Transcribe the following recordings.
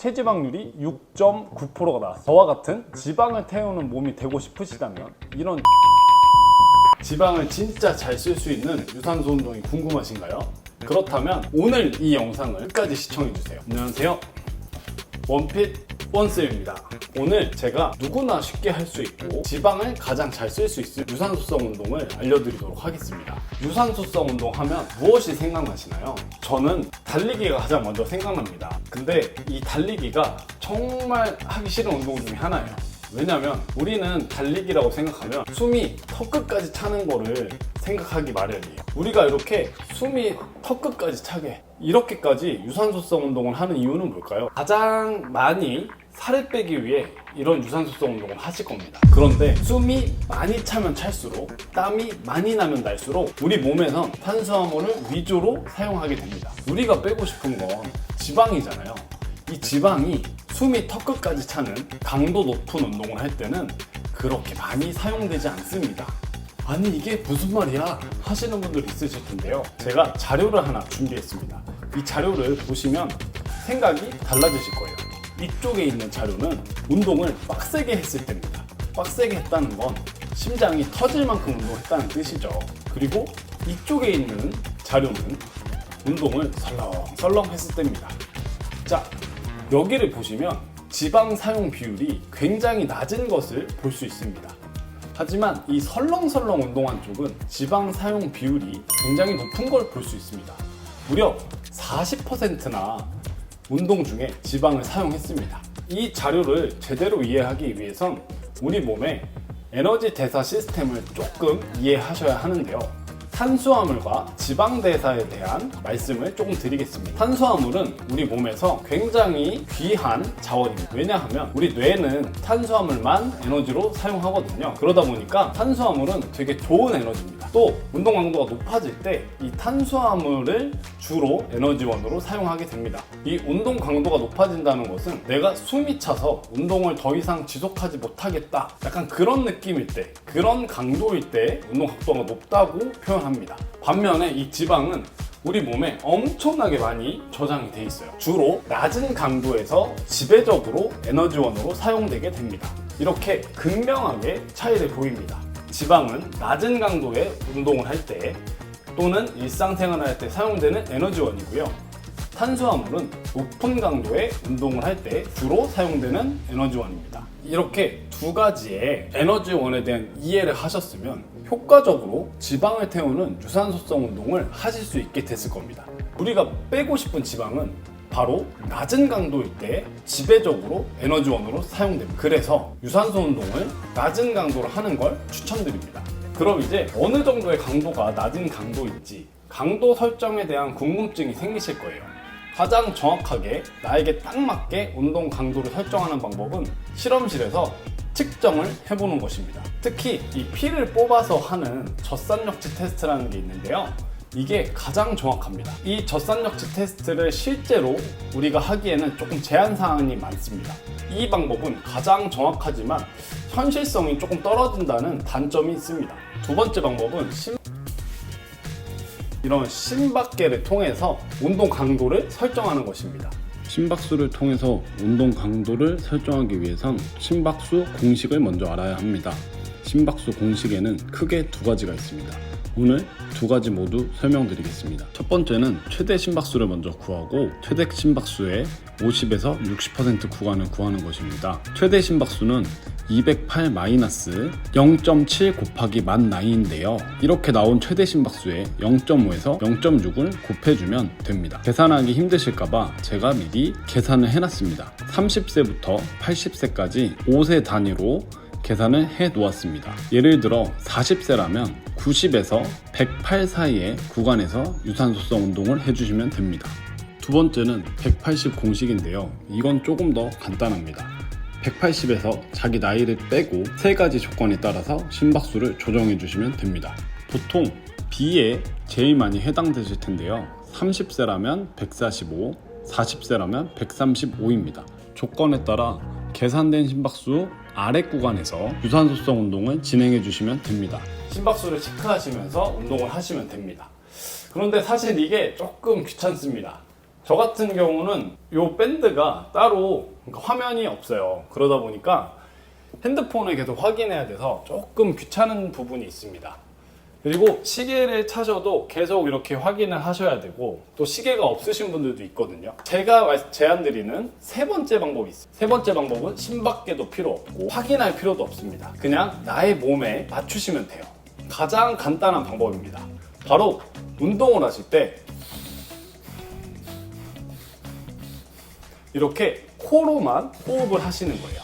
체지방률이 6.9%가 나왔어요. 저와 같은 지방을 태우는 몸이 되고 싶으시다면 이런 지방을 진짜 잘 쓸 수 있는 유산소 운동이 궁금하신가요? 그렇다면 오늘 이 영상을 끝까지 시청해주세요. 안녕하세요, 원핏 원쌤입니다. 오늘 제가 누구나 쉽게 할 수 있고 지방을 가장 잘 쓸 수 있을 유산소성 운동을 알려드리도록 하겠습니다. 유산소성 운동 하면 무엇이 생각나시나요? 저는 달리기가 가장 먼저 생각납니다. 근데 이 달리기가 정말 하기 싫은 운동 중에 하나예요. 왜냐면 우리는 달리기라고 생각하면 숨이 턱끝까지 차는 거를 생각하기 마련이에요. 우리가 이렇게 숨이 턱끝까지 차게 이렇게까지 유산소성 운동을 하는 이유는 뭘까요? 가장 많이 살을 빼기 위해 이런 유산소성 운동을 하실 겁니다. 그런데 숨이 많이 차면 찰수록, 땀이 많이 나면 날수록 우리 몸에선 탄수화물을 위주로 사용하게 됩니다. 우리가 빼고 싶은 건 지방이잖아요. 이 지방이 숨이 턱끝까지 차는 강도 높은 운동을 할 때는 그렇게 많이 사용되지 않습니다. 아니 이게 무슨 말이야 하시는 분들 있으실 텐데요. 제가 자료를 하나 준비했습니다. 이 자료를 보시면 생각이 달라지실 거예요. 이쪽에 있는 자료는 운동을 빡세게 했을 때입니다. 빡세게 했다는 건 심장이 터질 만큼 운동했다는 뜻이죠. 그리고 이쪽에 있는 자료는 운동을 설렁설렁 했을 때입니다. 자, 여기를 보시면 지방 사용 비율이 굉장히 낮은 것을 볼 수 있습니다. 하지만 이 설렁설렁 운동한 쪽은 지방 사용 비율이 굉장히 높은 걸 볼 수 있습니다. 무려 40%나 운동 중에 지방을 사용했습니다. 이 자료를 제대로 이해하기 위해선 우리 몸의 에너지 대사 시스템을 조금 이해하셔야 하는데요. 탄수화물과 지방 대사에 대한 말씀을 조금 드리겠습니다. 탄수화물은 우리 몸에서 굉장히 귀한 자원입니다. 왜냐하면 우리 뇌는 탄수화물만 에너지로 사용하거든요. 그러다 보니까 탄수화물은 되게 좋은 에너지입니다. 또 운동 강도가 높아질 때 이 탄수화물을 주로 에너지원으로 사용하게 됩니다. 이 운동 강도가 높아진다는 것은 내가 숨이 차서 운동을 더 이상 지속하지 못하겠다, 약간 그런 느낌일 때, 그런 강도일 때 운동 강도가 높다고 표현합니다. 반면에 이 지방은 우리 몸에 엄청나게 많이 저장이 돼 있어요. 주로 낮은 강도에서 지배적으로 에너지원으로 사용되게 됩니다. 이렇게 극명하게 차이를 보입니다. 지방은 낮은 강도의 운동을 할 때 또는 일상생활을 할 때 사용되는 에너지원이고요. 탄수화물은 높은 강도의 운동을 할 때 주로 사용되는 에너지원입니다. 이렇게 두 가지의 에너지원에 대한 이해를 하셨으면 효과적으로 지방을 태우는 유산소성 운동을 하실 수 있게 됐을 겁니다. 우리가 빼고 싶은 지방은 바로 낮은 강도일 때 지배적으로 에너지원으로 사용됩니다. 그래서 유산소 운동을 낮은 강도로 하는 걸 추천드립니다. 그럼 이제 어느 정도의 강도가 낮은 강도인지 강도 설정에 대한 궁금증이 생기실 거예요. 가장 정확하게 나에게 딱 맞게 운동 강도를 설정하는 방법은 실험실에서 측정을 해보는 것입니다. 특히 이 피를 뽑아서 하는 젖산력치 테스트라는 게 있는데요. 이게 가장 정확합니다. 이 젖산력치 테스트를 실제로 우리가 하기에는 조금 제한 사항이 많습니다. 이 방법은 가장 정확하지만 현실성이 조금 떨어진다는 단점이 있습니다. 두 번째 방법은 이런 심박계를 통해서 운동 강도를 설정하는 것입니다. 심박수를 통해서 운동 강도를 설정하기 위해선 심박수 공식을 먼저 알아야 합니다. 심박수 공식에는 크게 두 가지가 있습니다. 오늘 두 가지 모두 설명드리겠습니다. 첫 번째는 최대 심박수를 먼저 구하고 최대 심박수의 50에서 60% 구간을 구하는 것입니다. 최대 심박수는 208-0.7 곱하기 10,000나이인데요. 이렇게 나온 최대 심박수에 0.5에서 0.6을 곱해주면 됩니다. 계산하기 힘드실까봐 제가 미리 계산을 해놨습니다. 30세부터 80세까지 5세 단위로 계산을 해 놓았습니다. 예를 들어 40세라면 90에서 108 사이의 구간에서 유산소성 운동을 해주시면 됩니다. 두 번째는 180 공식인데요. 이건 조금 더 간단합니다. 180에서 자기 나이를 빼고 세 가지 조건에 따라서 심박수를 조정해 주시면 됩니다. 보통 B에 제일 많이 해당되실 텐데요. 30세라면 145, 40세라면 135입니다. 조건에 따라 계산된 심박수 아래 구간에서 유산소성 운동을 진행해 주시면 됩니다. 심박수를 체크하시면서 운동을 하시면 됩니다. 그런데 사실 이게 조금 귀찮습니다. 저 같은 경우는 이 밴드가 따로 화면이 없어요. 그러다 보니까 핸드폰을 계속 확인해야 돼서 조금 귀찮은 부분이 있습니다. 그리고 시계를 차셔도 계속 이렇게 확인을 하셔야 되고, 또 시계가 없으신 분들도 있거든요. 제가 제안드리는 세 번째 방법이 있어요. 세 번째 방법은 심박계도 필요 없고 확인할 필요도 없습니다. 그냥 나의 몸에 맞추시면 돼요. 가장 간단한 방법입니다. 바로 운동을 하실 때 이렇게 코로만 호흡을 하시는 거예요.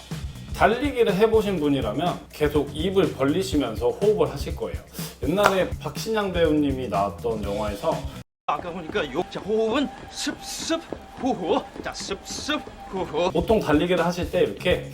달리기를 해보신 분이라면 계속 입을 벌리시면서 호흡을 하실 거예요. 옛날에 박신양 배우님이 나왔던 영화에서 아까 보니까 자, 호흡은 습습 후후. 자, 습습 후후. 보통 달리기를 하실 때 이렇게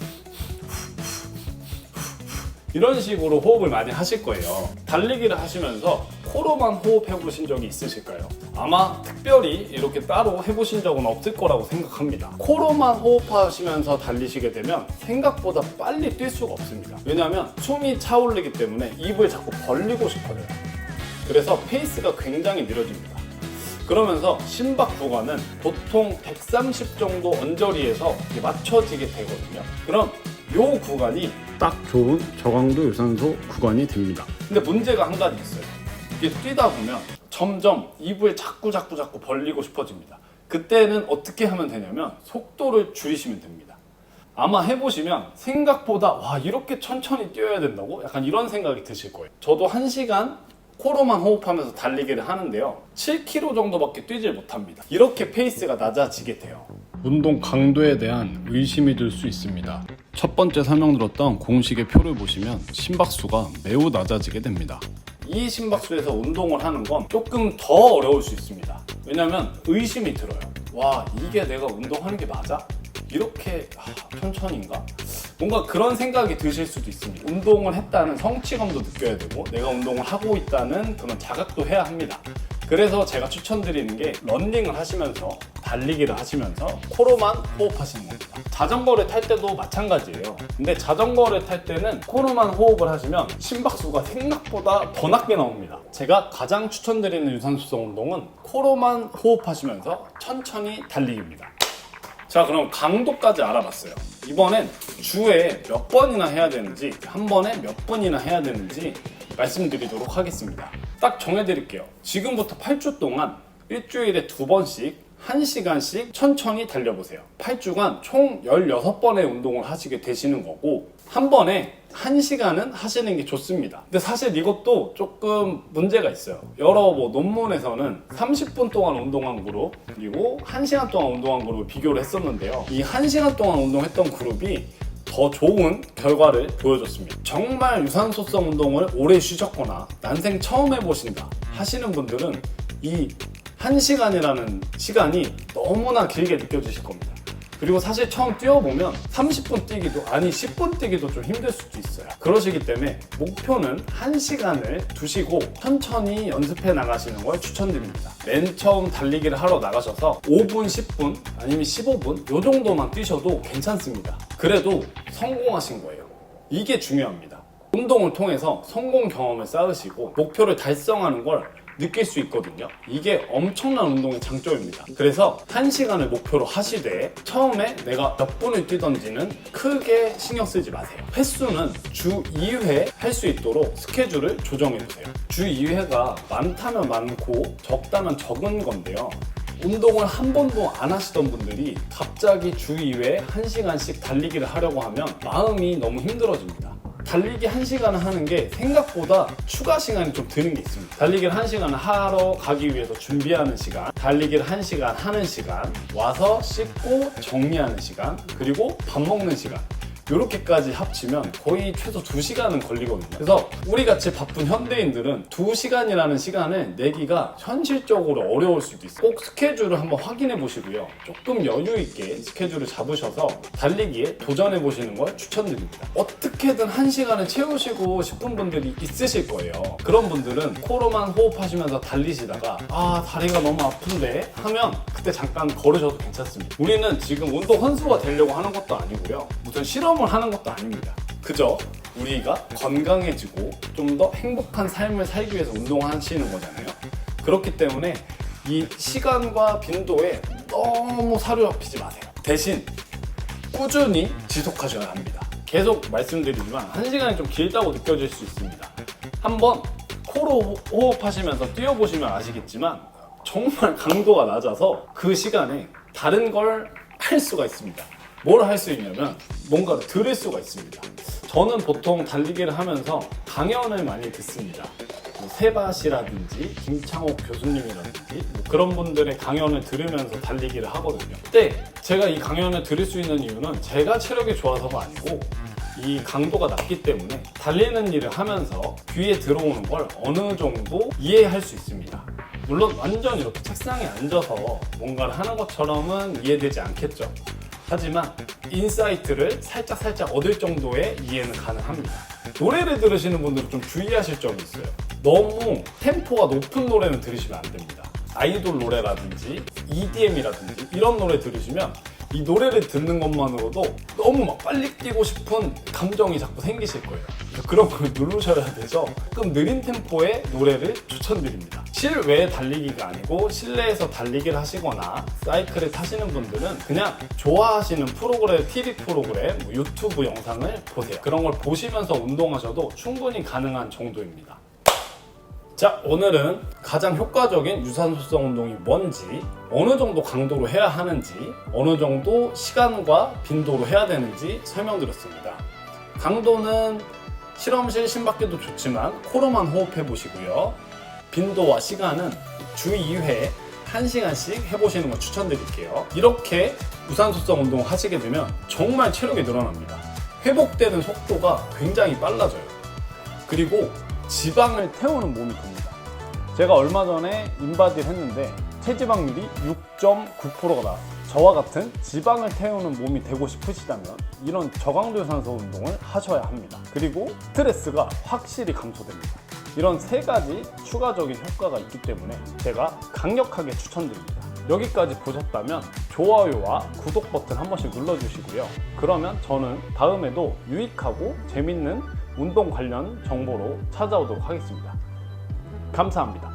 이런 식으로 호흡을 많이 하실 거예요. 달리기를 하시면서 코로만 호흡해 보신 적이 있으실까요? 아마 특별히 이렇게 따로 해보신 적은 없을 거라고 생각합니다. 코로만 호흡하시면서 달리시게 되면 생각보다 빨리 뛸 수가 없습니다. 왜냐하면 숨이 차오르기 때문에 입을 자꾸 벌리고 싶어져요. 그래서 페이스가 굉장히 느려집니다. 그러면서 심박 구간은 보통 130 정도 언저리에서 맞춰지게 되거든요. 그럼 이 구간이 딱 좋은 저강도 유산소 구간이 됩니다. 근데 문제가 한 가지 있어요. 이게 뛰다 보면 점점 입을 자꾸 벌리고 싶어집니다. 그때는 어떻게 하면 되냐면 속도를 줄이시면 됩니다. 아마 해보시면 생각보다 와, 이렇게 천천히 뛰어야 된다고? 약간 이런 생각이 드실 거예요. 저도 1시간 코로만 호흡하면서 달리기를 하는데요, 7km 정도밖에 뛰질 못합니다. 이렇게 페이스가 낮아지게 돼요. 운동 강도에 대한 의심이 들 수 있습니다. 첫 번째 설명드렸던 공식의 표를 보시면 심박수가 매우 낮아지게 됩니다. 이 심박수에서 운동을 하는 건 조금 더 어려울 수 있습니다. 왜냐면 의심이 들어요. 와, 이게 내가 운동하는 게 맞아? 이렇게 천천히인가? 뭔가 그런 생각이 드실 수도 있습니다. 운동을 했다는 성취감도 느껴야 되고 내가 운동을 하고 있다는 그런 자각도 해야 합니다. 그래서 제가 추천드리는 게 러닝을 하시면서 달리기를 하시면서 코로만 호흡하시는 겁니다. 자전거를 탈 때도 마찬가지예요. 근데 자전거를 탈 때는 코로만 호흡을 하시면 심박수가 생각보다 더 낮게 나옵니다. 제가 가장 추천드리는 유산소성 운동은 코로만 호흡하시면서 천천히 달리기입니다. 자, 그럼 강도까지 알아봤어요. 이번엔 주에 몇 번이나 해야 되는지, 한 번에 몇 번이나 해야 되는지 말씀드리도록 하겠습니다. 딱 정해드릴게요. 지금부터 8주 동안 일주일에 2번씩 1시간씩 천천히 달려보세요. 8주간 총 16번의 운동을 하시게 되시는 거고, 한 번에 1시간은 하시는 게 좋습니다. 근데 사실 이것도 조금 문제가 있어요. 여러 논문에서는 30분 동안 운동한 그룹 그리고 1시간 동안 운동한 그룹을 비교를 했었는데요, 이 1시간 동안 운동했던 그룹이 더 좋은 결과를 보여줬습니다. 정말 유산소성 운동을 오래 쉬셨거나 난생 처음 해보신다 하시는 분들은 이 1시간이라는 시간이 너무나 길게 느껴지실 겁니다. 그리고 사실 처음 뛰어보면 30분 뛰기도, 아니 10분 뛰기도 좀 힘들 수도 있어요. 그러시기 때문에 목표는 1시간을 두시고 천천히 연습해 나가시는 걸 추천드립니다. 맨 처음 달리기를 하러 나가셔서 5분, 10분 아니면 15분 요 정도만 뛰셔도 괜찮습니다. 그래도 성공하신 거예요. 이게 중요합니다. 운동을 통해서 성공 경험을 쌓으시고 목표를 달성하는 걸 느낄 수 있거든요. 이게 엄청난 운동의 장점입니다. 그래서 1시간을 목표로 하시되 처음에 내가 몇 분을 뛰던지는 크게 신경 쓰지 마세요. 횟수는 주 2회 할 수 있도록 스케줄을 조정해주세요. 주 2회가 많다면 많고 적다면 적은 건데요, 운동을 한 번도 안 하시던 분들이 갑자기 주 2회 1시간씩 달리기를 하려고 하면 마음이 너무 힘들어집니다. 달리기 1시간을 하는 게 생각보다 추가 시간이 좀 드는 게 있습니다. 달리기를 1시간을 하러 가기 위해서 준비하는 시간, 달리기를 1시간 하는 시간, 와서 씻고 정리하는 시간, 그리고 밥 먹는 시간, 이렇게까지 합치면 거의 최소 2시간은 걸리거든요. 그래서 우리같이 바쁜 현대인들은 2시간이라는 시간을 내기가 현실적으로 어려울 수도 있어요. 꼭 스케줄을 한번 확인해 보시고요, 조금 여유 있게 스케줄을 잡으셔서 달리기에 도전해 보시는 걸 추천드립니다. 어떻게든 1시간을 채우시고 싶은 분들이 있으실 거예요. 그런 분들은 코로만 호흡하시면서 달리시다가 다리가 너무 아픈데 하면 그때 잠깐 걸으셔도 괜찮습니다. 우리는 지금 운동 선수가 되려고 하는 것도 아니고요, 무슨 실험을 하는 것도 아닙니다. 그저 우리가 건강해지고 좀 더 행복한 삶을 살기 위해서 운동하시는 거잖아요. 그렇기 때문에 이 시간과 빈도에 너무 사로잡히지 마세요. 대신 꾸준히 지속하셔야 합니다. 계속 말씀드리지만 1시간이 좀 길다고 느껴질 수 있습니다. 한번 코로 호흡하시면서 뛰어보시면 아시겠지만 정말 강도가 낮아서 그 시간에 다른 걸 할 수가 있습니다. 뭘 할 수 있냐면 뭔가를 들을 수가 있습니다. 저는 보통 달리기를 하면서 강연을 많이 듣습니다. 뭐 세바시라든지 김창옥 교수님이라든지 뭐 그런 분들의 강연을 들으면서 달리기를 하거든요. 근데 제가 이 강연을 들을 수 있는 이유는 제가 체력이 좋아서가 아니고 이 강도가 낮기 때문에 달리는 일을 하면서 귀에 들어오는 걸 어느 정도 이해할 수 있습니다. 물론 완전 이렇게 책상에 앉아서 뭔가를 하는 것처럼은 이해되지 않겠죠. 하지만 인사이트를 살짝 얻을 정도의 이해는 가능합니다. 노래를 들으시는 분들은 좀 주의하실 점이 있어요. 너무 템포가 높은 노래는 들으시면 안 됩니다. 아이돌 노래라든지 EDM이라든지 이런 노래 들으시면 이 노래를 듣는 것만으로도 너무 막 빨리 뛰고 싶은 감정이 자꾸 생기실 거예요. 그래서 그런 걸 누르셔야 돼서 조금 느린 템포의 노래를 추천드립니다. 실외 달리기가 아니고 실내에서 달리기를 하시거나 사이클을 타시는 분들은 그냥 좋아하시는 프로그램, TV 프로그램, 뭐 유튜브 영상을 보세요. 그런 걸 보시면서 운동하셔도 충분히 가능한 정도입니다. 자, 오늘은 가장 효과적인 유산소성 운동이 뭔지, 어느 정도 강도로 해야 하는지, 어느 정도 시간과 빈도로 해야 되는지 설명드렸습니다. 강도는 실험실 심박기도 좋지만 코로만 호흡해 보시고요. 빈도와 시간은 주 2회 1시간씩 해보시는 걸 추천드릴게요. 이렇게 유산소성 운동을 하시게 되면 정말 체력이 늘어납니다. 회복되는 속도가 굉장히 빨라져요. 그리고 지방을 태우는 몸이 됩니다. 제가 얼마 전에 인바디를 했는데 체지방률이 6.9%가 나왔어요. 저와 같은 지방을 태우는 몸이 되고 싶으시다면 이런 저강도 유산소 운동을 하셔야 합니다. 그리고 스트레스가 확실히 감소됩니다. 이런 세 가지 추가적인 효과가 있기 때문에 제가 강력하게 추천드립니다. 여기까지 보셨다면 좋아요와 구독 버튼 한 번씩 눌러주시고요. 그러면 저는 다음에도 유익하고 재밌는 운동 관련 정보로 찾아오도록 하겠습니다. 감사합니다.